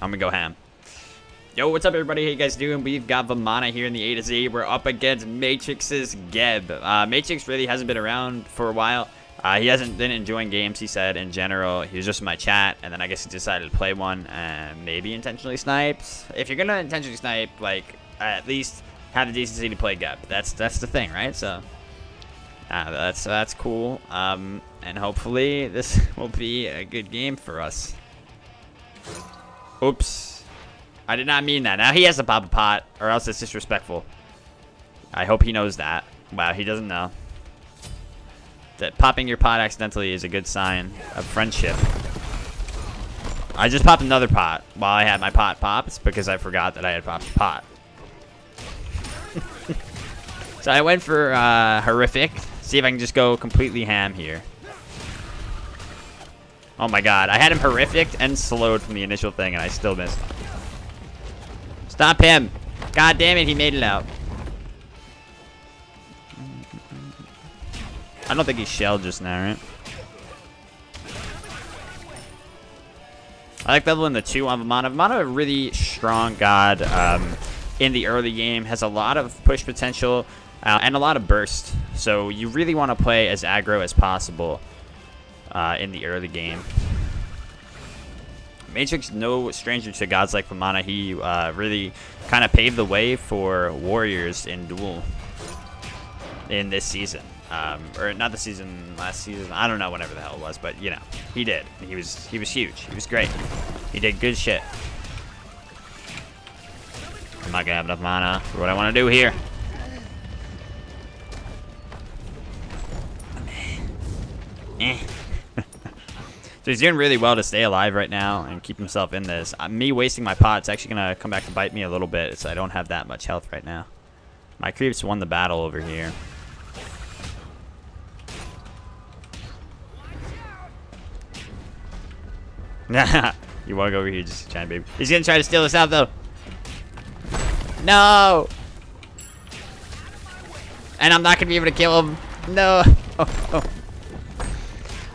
I'm gonna go ham. Yo, what's up, everybody? How you guys doing? We've got Vamana here in the A to Z. We're up against Matrix's Geb. Matrix really hasn't been around for a while. He hasn't been enjoying games, he said, in general. He was just in my chat, and then I guess he decided to play one and maybe intentionally sniped. If you're gonna intentionally snipe, like, at least have the decency to play Geb. That's the thing, right? So, that's cool. And hopefully this will be a good game for us. Oops. I did not mean that. Now he has to pop a pot, or else it's disrespectful. I hope he knows that. Wow, he doesn't know. That popping your pot accidentally is a good sign of friendship. I just popped another pot while I had my pot popped because I forgot that I had popped a pot. So I went for horrific. See if I can just go completely ham here. Oh my god, I had him horrific and slowed from the initial thing and I still missed. Stop him! God damn it, he made it out. I don't think he shelled just now, right? I like leveling the 2 on Vamana. Vamana, a really strong god in the early game. Has a lot of push potential and a lot of burst. So you really want to play as aggro as possible in the early game. Matrix, no stranger to gods like Vamana. He really kind of paved the way for warriors in Duel in this season. Or not the season, last season. I don't know, whenever the hell it was, but you know, he did. He was huge. He was great. He did good shit. I'm not gonna have enough mana for what I want to do here. So he's doing really well to stay alive right now and keep himself in this. Me wasting my pot's actually going to come back to bite me a little bit, so I don't have that much health right now. My creeps won the battle over here. You want to go over here just to try, baby. He's going to try to steal us out, though. No! And I'm not going to be able to kill him. No! Oh.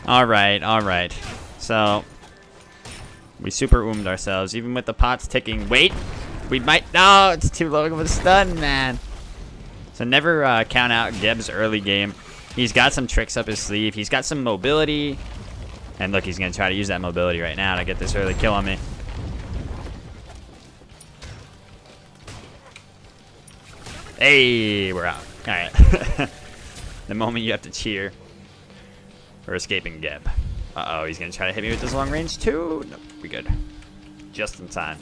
Alright, alright. So, we super oomed ourselves, even with the pots ticking. Wait! We might... No! It's too low of a stun, man! So never count out Geb's early game. He's got some tricks up his sleeve. He's got some mobility. And look, he's going to try to use that mobility right now to get this early kill on me. Hey! We're out. Alright. The moment you have to cheer for escaping Geb. Uh-oh, he's going to try to hit me with this long range too? No, we good. Just in time.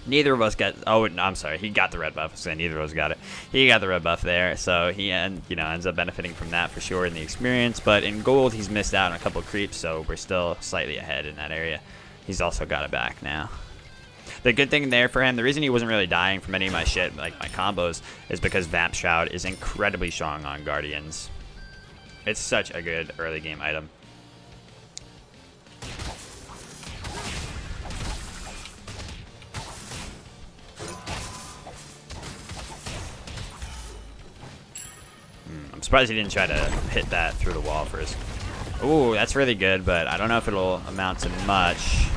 Neither of us got... Oh, no, I'm sorry. He got the red buff. So neither of us got it. He got the red buff there. So he ends up benefiting from that for sure in the experience. But in gold, he's missed out on a couple of creeps. So we're still slightly ahead in that area. He's also got it back now. The good thing there for him, the reason he wasn't really dying from any of my shit, like my combos, is because Vamp Shroud is incredibly strong on Guardians. It's such a good early game item. I'm surprised he didn't try to hit that through the wall first. Ooh, that's really good, but I don't know if it'll amount to much.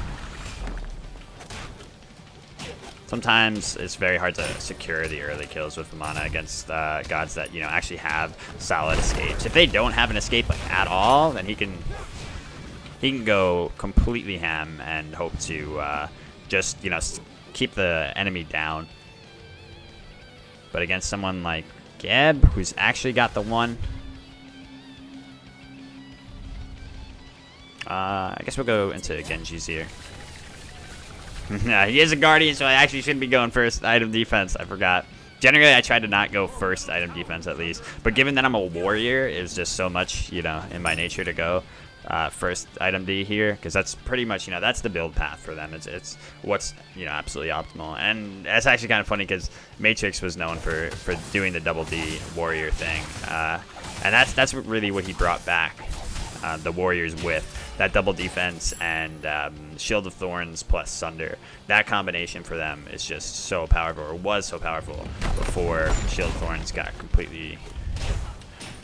Sometimes it's very hard to secure the early kills with Vamana against gods that, actually have solid escapes. If they don't have an escape like at all, then he can go completely ham and hope to just, keep the enemy down. But against someone like Geb, who's actually got the one, I guess we'll go into Genji's here. He is a guardian, so I actually shouldn't be going first item defense. I forgot. Generally, I try to not go first item defense at least. But given that I'm a warrior, it's just so much, in my nature to go first item D here. Because that's pretty much, that's the build path for them. It's what's, absolutely optimal. And that's actually kind of funny because Matrix was known for doing the double D warrior thing. And that's really what he brought back the warriors with. That double defense and Shield of Thorns plus Sunder. That combination for them is just so powerful, or was so powerful before Shield of Thorns got completely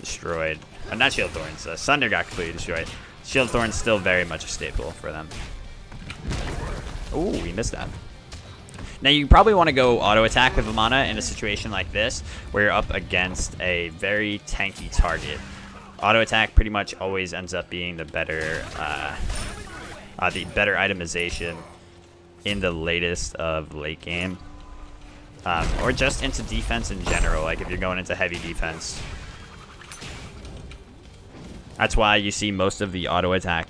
destroyed. Not Shield of Thorns, Sunder got completely destroyed. Shield of Thorns still very much a staple for them. Ooh, we missed that. Now, you probably want to go auto-attack with Vamana in a situation like this, where you're up against a very tanky target. Auto-attack pretty much always ends up being the better itemization in the latest of late game. Or just into defense in general, like if you're going into heavy defense. That's why you see most of the auto-attack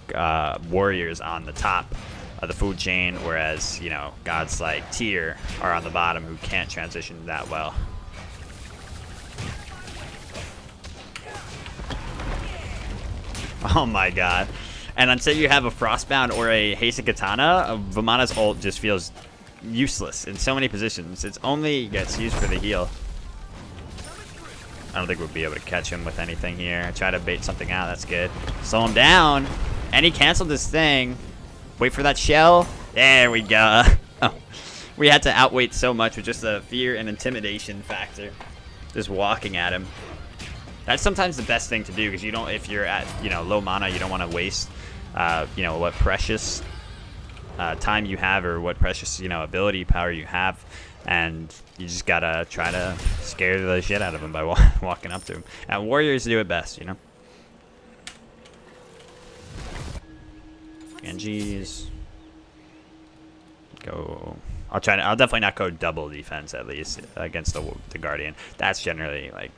warriors on the top of the food chain, whereas, you know, gods like Tyr are on the bottom who can't transition that well. Oh my god. And until you have a Frostbound or a Hasted Katana, Vamana's ult just feels useless in so many positions. It only gets used for the heal. I don't think we'll be able to catch him with anything here. I try to bait something out. That's good. Slow him down. And he canceled this thing. Wait for that shell. There we go. Oh. We had to outweight so much with just the fear and intimidation factor. Just walking at him. That's sometimes the best thing to do, because you don't, if you're at, you know, low mana, you don't want to waste, you know, what precious time you have, or what precious, you know, ability power you have, and you just gotta try to scare the shit out of him by walking up to him. And warriors do it best, you know. Genji's. Go. I'll definitely not go double defense, at least against the Guardian. That's generally like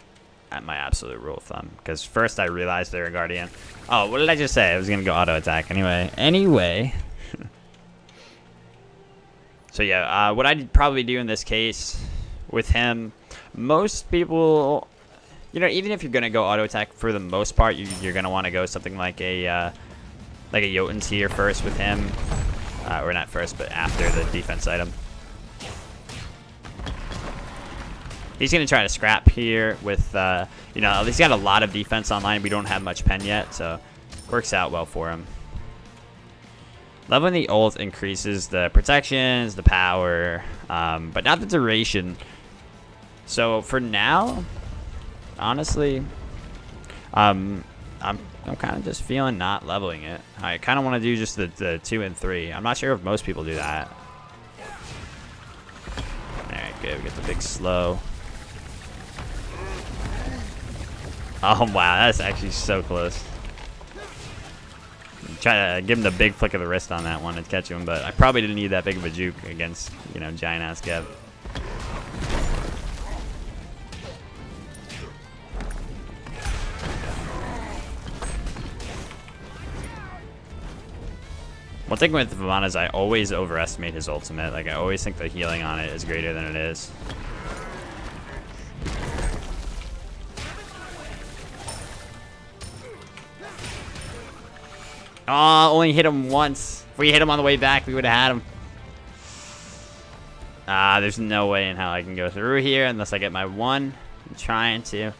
at my absolute rule of thumb, because first I realized they're a Guardian. Oh, what did I just say? I was gonna go auto attack anyway. So yeah, what I'd probably do in this case with him, most people, you know, even if you're gonna go auto attack, for the most part, you're gonna want to go something like a Jotun tier first with him, or not first, but after the defense item. He's going to try to scrap here with, you know, he's got a lot of defense online. We don't have much pen yet, so works out well for him. Leveling the ult increases the protections, the power, but not the duration. So for now, honestly, I'm kind of just feeling not leveling it. I kind of want to do just the 2 and 3. I'm not sure if most people do that. Alright, good. We get the big slow. Oh, wow. That's actually so close. Try to give him the big flick of the wrist on that one to catch him, but I probably didn't need that big of a juke against, you know, giant-ass Kev. One thing with Vamana is I always overestimate his ultimate. Like, I always think the healing on it is greater than it is. Oh, only hit him once. If we hit him on the way back, we would have had him. There's no way in hell I can go through here unless I get my one. I'm trying to.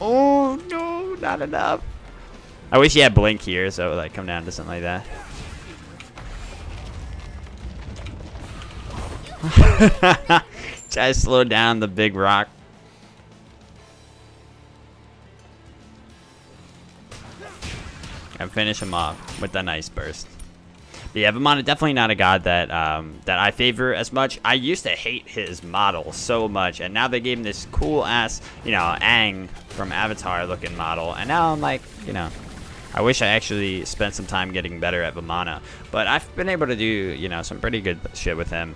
Oh, no, not enough. I wish he had blink here, so it would like come down to something like that. Try to slow down the big rock. And finish him off with a nice burst. But yeah, Vamana definitely not a god that that I favor as much. I used to hate his model so much, and now they gave him this cool ass, you know, Aang from Avatar looking model, and now I'm like, you know, I wish I actually spent some time getting better at Vamana. But I've been able to do, you know, some pretty good shit with him.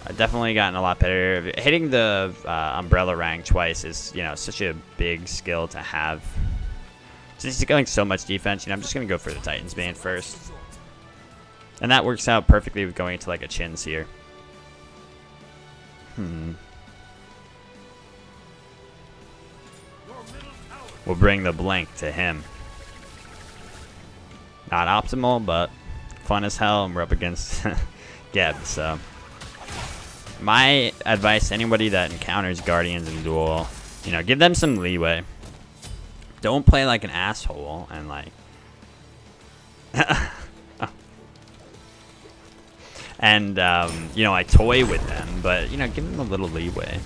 I've definitely gotten a lot better. Hitting the umbrella rank twice is, you know, such a big skill to have. Since he's going so much defense, you know, I'm just going to go for the Titan's Bane first. And that works out perfectly with going into like a Chins here. We'll bring the blink to him. Not optimal, but fun as hell, and we're up against Geb, so. My advice to anybody that encounters Guardians in Duel, you know, give them some leeway. Don't play like an asshole and like and you know, I toy with them, but you know, give them a little leeway.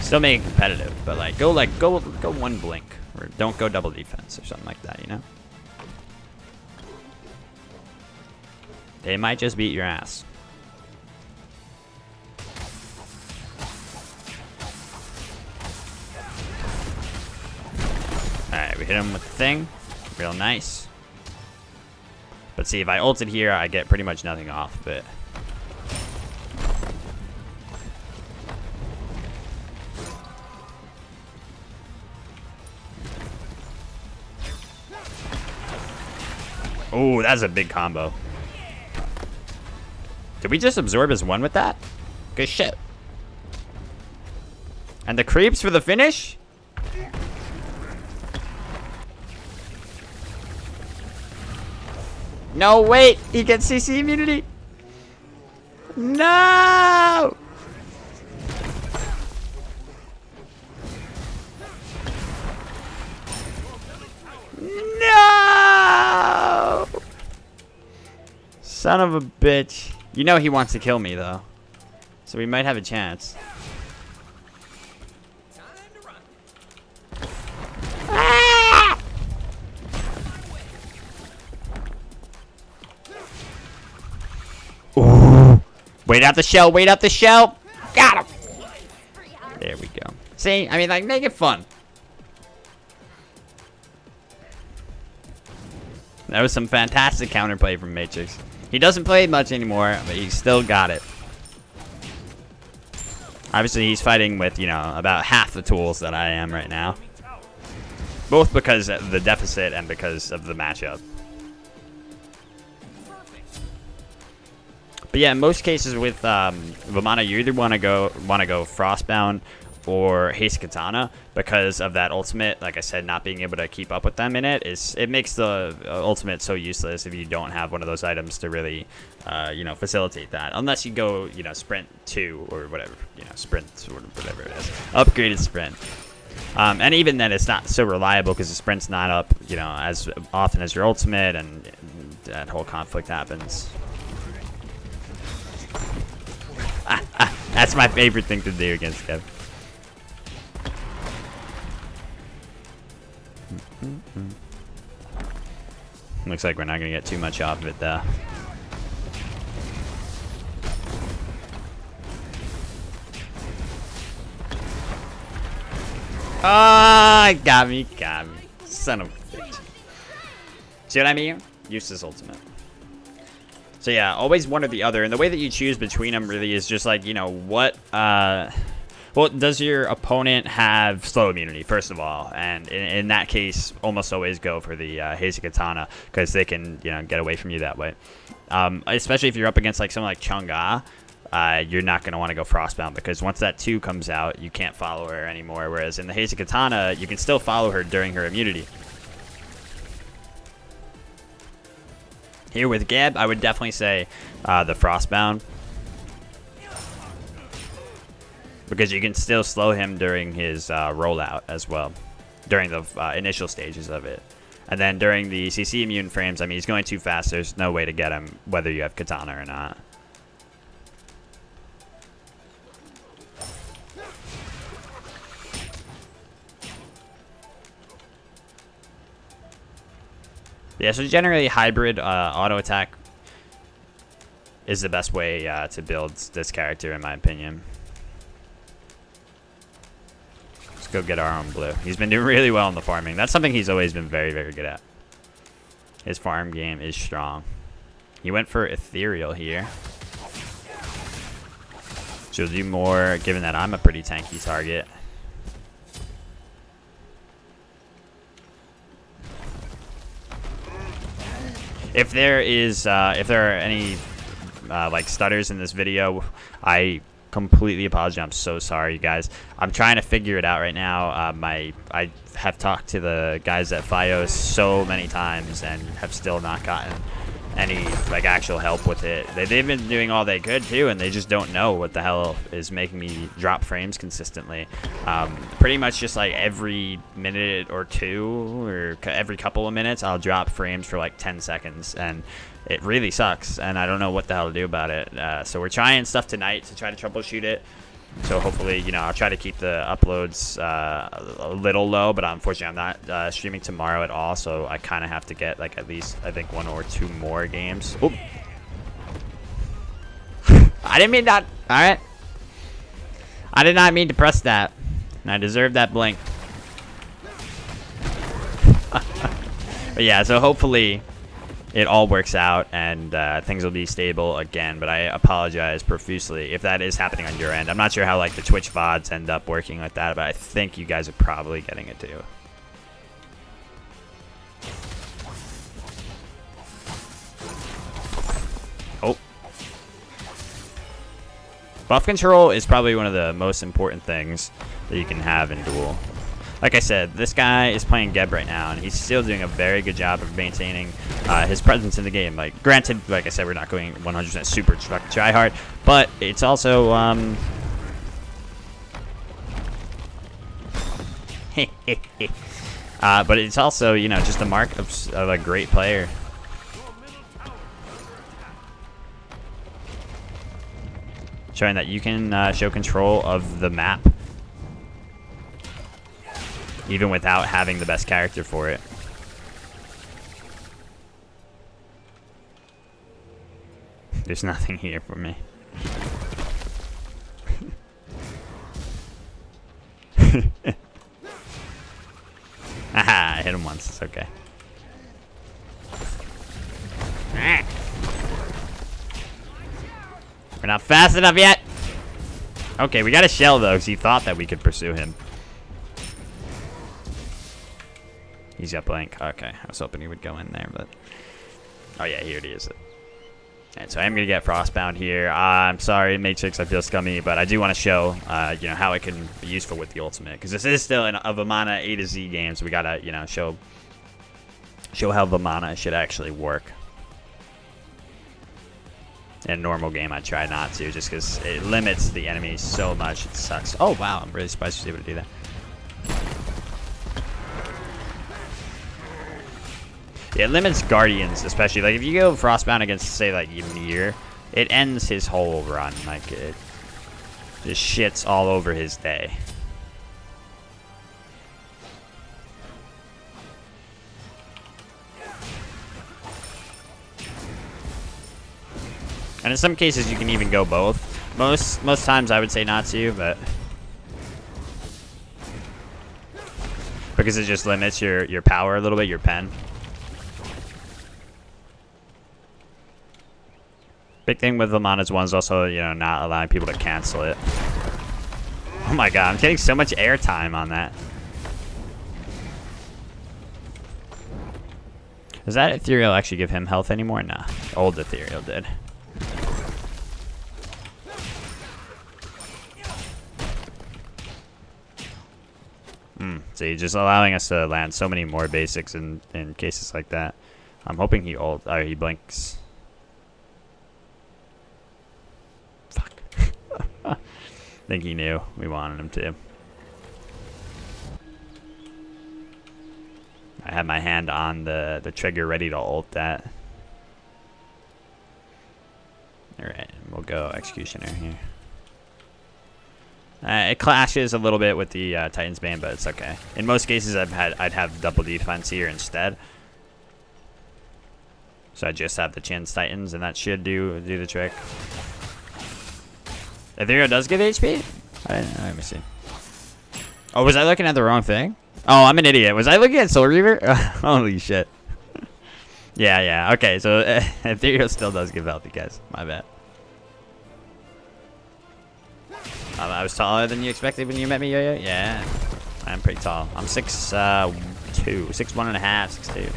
Still make it competitive, but like go one blink Or don't go double defense or something like that, you know? They might just beat your ass. Alright, we hit him with the thing. Real nice. But see, if I ulted here, I get pretty much nothing off of it. Oh, that's a big combo. Did we just absorb his one with that? Good shit. And the creeps for the finish? No, wait. He gets CC immunity. No! No! Son of a bitch. You know he wants to kill me, though. So we might have a chance. Ah! Ooh. Wait out the shell. Wait out the shell. Got him. There we go. See? I mean, like, make it fun. That was some fantastic counterplay from Matrix. He doesn't play much anymore, but he still got it. Obviously, he's fighting with, you know, about half the tools that I am right now. Both because of the deficit and because of the matchup. But yeah, in most cases with Vamana, you either want to go Frostbound or Haste Katana because of that ultimate. Like I said, not being able to keep up with them in it makes the ultimate so useless if you don't have one of those items to really, you know, facilitate that. Unless you go, you know, Sprint 2 or whatever, you know, Sprint or whatever it is, upgraded Sprint. And even then, it's not so reliable because the Sprint's not up, you know, as often as your ultimate, and that whole conflict happens. That's my favorite thing to do against Kev. Looks like we're not going to get too much off of it, though. Ah, got me. Son of a bitch. See what I mean? Useless ultimate. So yeah, always one or the other. And the way that you choose between them really is just like, you know, what... well, does your opponent have slow immunity, first of all? And in that case, almost always go for the Haze Katana, because they can, you know, get away from you that way. Especially if you're up against like someone like Chang'e, you're not going to want to go Frostbound, because once that 2 comes out, you can't follow her anymore. Whereas in the Haze Katana, you can still follow her during her immunity. Here with Gab, I would definitely say the Frostbound, because you can still slow him during his rollout as well, during the initial stages of it. And then during the CC immune frames, I mean, he's going too fast. There's no way to get him, whether you have Katana or not. Yeah, so generally hybrid auto attack is the best way to build this character, in my opinion. Let's go get our own blue. He's been doing really well in the farming. That's something he's always been very, very good at. His farm game is strong. He went for Ethereal here. She'll do more, given that I'm a pretty tanky target. If there are any like stutters in this video, I completely apologize. I'm so sorry, you guys. I'm trying to figure it out right now. I have talked to the guys at Fios so many times and have still not gotten any like actual help with it. They've been doing all they could too, and they just don't know what the hell is making me drop frames consistently. Pretty much just like every minute or two, or every couple of minutes, I'll drop frames for like 10 seconds, and it really sucks, and I don't know what the hell to do about it. So we're trying stuff tonight to try to troubleshoot it. So hopefully, you know, I'll try to keep the uploads a little low, but unfortunately I'm not streaming tomorrow at all, so I kind of have to get like at least, I think, 1 or 2 more games. Oop. I didn't mean that. All right. I did not mean to press that, and I deserve that blink. But yeah, so hopefully it all works out and things will be stable again, but I apologize profusely if that is happening on your end. I'm not sure how like the Twitch VODs end up working like that, but I think you guys are probably getting it too. Oh. Buff control is probably one of the most important things that you can have in Duel. Like I said, this guy is playing Geb right now, and he's still doing a very good job of maintaining his presence in the game. Like, granted, like I said, we're not going 100% super try hard, but it's also but it's also, you know, just a mark of a great player. Showing that you can show control of the map even without having the best character for it. There's nothing here for me. Haha, I hit him once, it's okay. We're not fast enough yet. Okay, we got a shell though, because he thought that we could pursue him. He's got blank. Okay, I was hoping he would go in there, but... Oh yeah, here it is. Alright, so I am going to get Frostbound here. I'm sorry, Matrix, I feel scummy, but I do want to show, you know, how it can be useful with the ultimate. Because this is still a Vamana A to Z game, so we got to, you know, show how Vamana should actually work. In a normal game, I try not to, just because it limits the enemy so much. It sucks. Oh, wow, I'm really surprised you was able to do that. Yeah, it limits Guardians, especially. Like, if you go Frostbound against, say, like, Ymir, it ends his whole run. Like, it just shits all over his day. And in some cases, you can even go both. Most times, I would say not to, but... because it just limits your power a little bit, your pen. Big thing with Vamana's one is also, you know, not allowing people to cancel it. Oh my god, I'm getting so much airtime on that. Does that Ethereal actually give him health anymore? Nah. Old Ethereal did. See, just allowing us to land so many more basics in cases like that. I'm hoping he ult, or he blinks. Fuck. I think he knew we wanted him to. I had my hand on the trigger ready to ult that. Alright, we'll go Executioner here. It clashes a little bit with the Titan's Bane, but it's okay. In most cases, I'd have double defense here instead. So I just have the Chin's Titans, and that should do the trick. Ethereal does give HP? Let me see. Oh, was I looking at the wrong thing? Oh, I'm an idiot. Was I looking at Soul Reaver? Holy shit. Yeah. Okay, so Ethereal still does give health, guys. My bad. I was taller than you expected when you met me, Yo-Yo? Yeah. I'm pretty tall. I'm 6'2", 6'1.5", 6'2".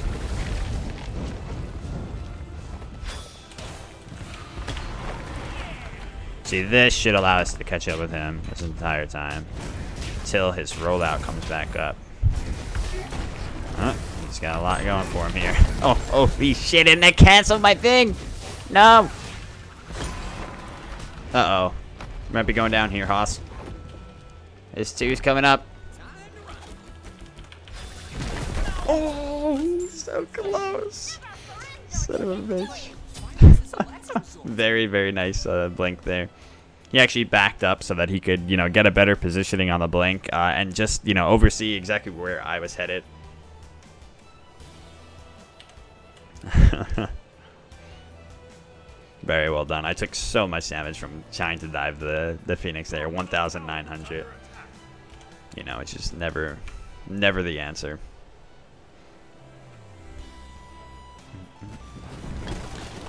See, this should allow us to catch up with him this entire time. Until his rollout comes back up. He's got a lot going for him here. Oh, he shit, and they canceled my thing! No! Uh-oh. Might be going down here, Haas. His two's coming up. Oh, so close. Son of a bitch. Very, very nice blink there. he actually backed up so that he could, you know, get a better positioning on the blink and just, you know, oversee exactly where I was headed. Very well done. I took so much damage from trying to dive the Phoenix there. 1,900. You know, it's just never the answer.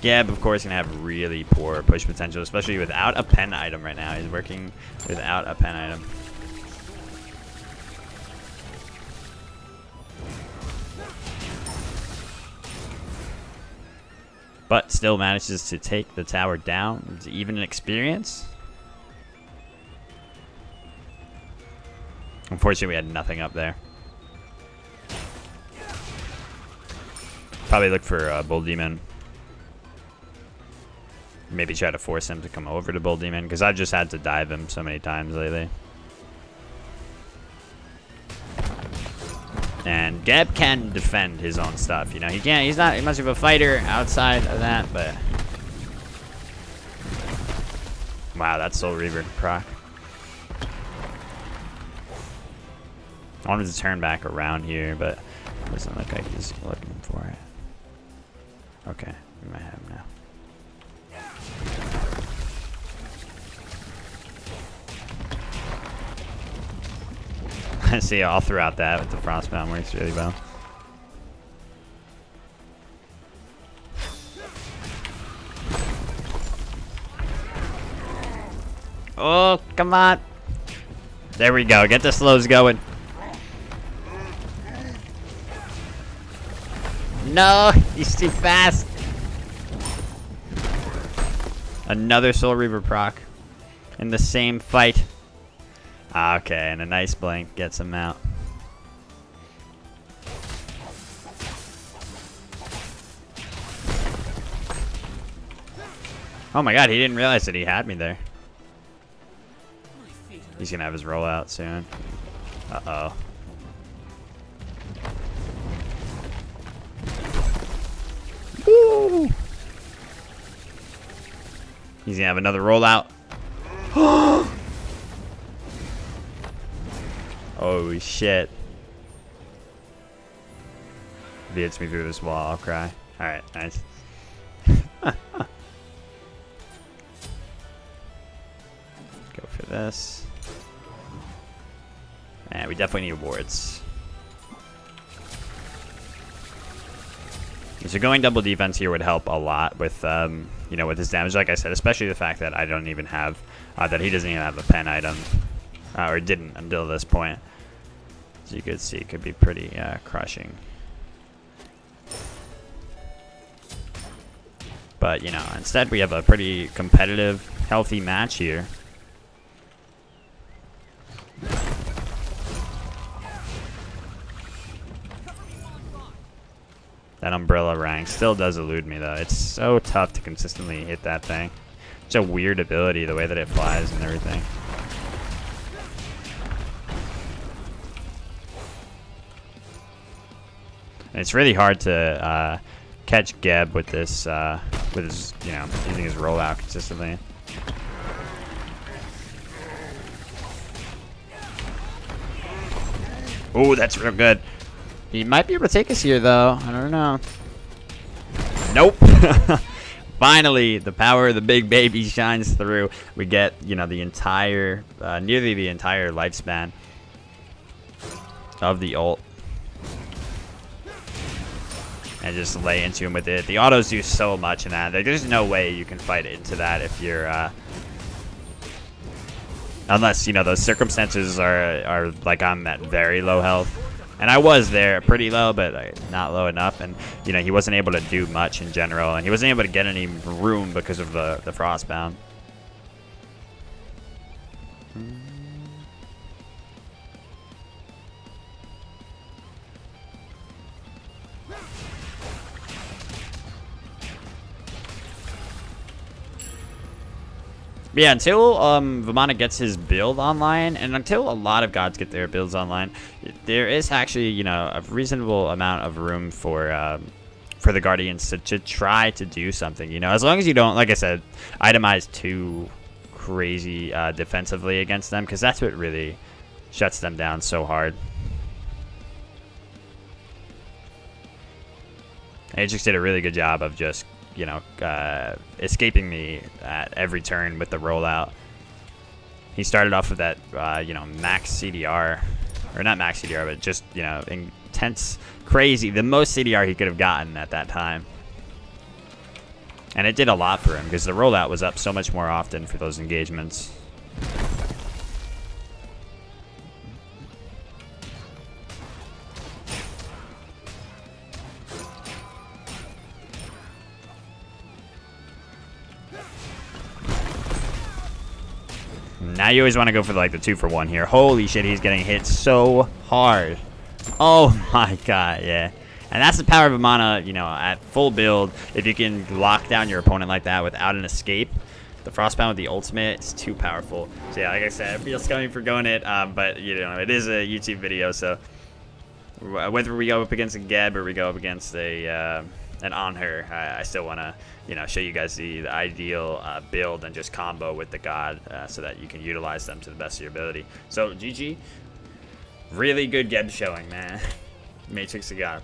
Geb, of course, gonna have really poor push potential, especially without a pen item right now. He's working without a pen item. But still manages to take the tower down. It's even an experience. Unfortunately, we had nothing up there. Probably look for Bull Demon. Maybe try to force him to come over to Bull Demon, because I've just had to dive him so many times lately. And Geb can defend his own stuff, you know. He can't. He's not much of a fighter outside of that, but wow, that's Soul Reaver proc. I wanted to turn back around here, but it doesn't look like he's looking for it. Okay, we might have him now. I see all throughout that with the Frostbound works really well. Oh, come on. There we go. Get the slows going. No, he's too fast. Another Soul Reaver proc in the same fight. Okay, and a nice blink gets him out. Oh my god, he didn't realize that he had me there. He's gonna have his rollout soon. Uh-oh. Woo! He's gonna have another rollout. Oh shit. If he hits me through this wall, I'll cry. Alright, nice. Go for this. And we definitely need wards. So going double defense here would help a lot with, you know, with his damage, like I said, especially the fact that I don't even have, that he doesn't even have a pen item, or didn't until this point. As you could see, it could be pretty crushing. But, you know, instead we have a pretty competitive, healthy match here. That umbrella rank still does elude me, though. It's so tough to consistently hit that thing. It's a weird ability, the way that it flies and everything. And it's really hard to catch Geb with this, with his, you know, using his rollout consistently. Oh, that's real good. He might be able to take us here, though. I don't know. Nope. Finally, the power of the big baby shines through. We get, you know, the entire, nearly the entire lifespan of the ult. And just lay into him with it. The autos do so much in that. There's no way you can fight into that if you're, unless, you know, those circumstances are like I'm at very low health. And I was there pretty low, but not low enough. And, you know, he wasn't able to do much in general. And he wasn't able to get any room because of the Frostbound. Yeah, until Vamana gets his build online, and until a lot of gods get their builds online, there is actually, you know, a reasonable amount of room for the Guardians to try to do something. You know, as long as you don't, like I said, itemize too crazy defensively against them, because that's what really shuts them down so hard. Ajax did a really good job of just, you know, escaping me at every turn with the rollout. He started off with that, you know, max CDR, or not max CDR, but just, you know, intense, crazy, the most CDR he could have gotten at that time. And it did a lot for him because the rollout was up so much more often for those engagements. Now you always want to go for like the 2-for-1 here. Holy shit, he's getting hit so hard. Oh my god, yeah. And that's the power of Vamana, you know, at full build. If you can lock down your opponent like that without an escape, the Frostbound with the ultimate is too powerful. So yeah, like I said, I feel scummy for going it, but you know, it is a YouTube video, so whether we go up against a Geb or we go up against a an Anhur, I still want to, you know, show you guys the ideal build and just combo with the god so that you can utilize them to the best of your ability. So GG, really good Geb showing, man. Matrix of God.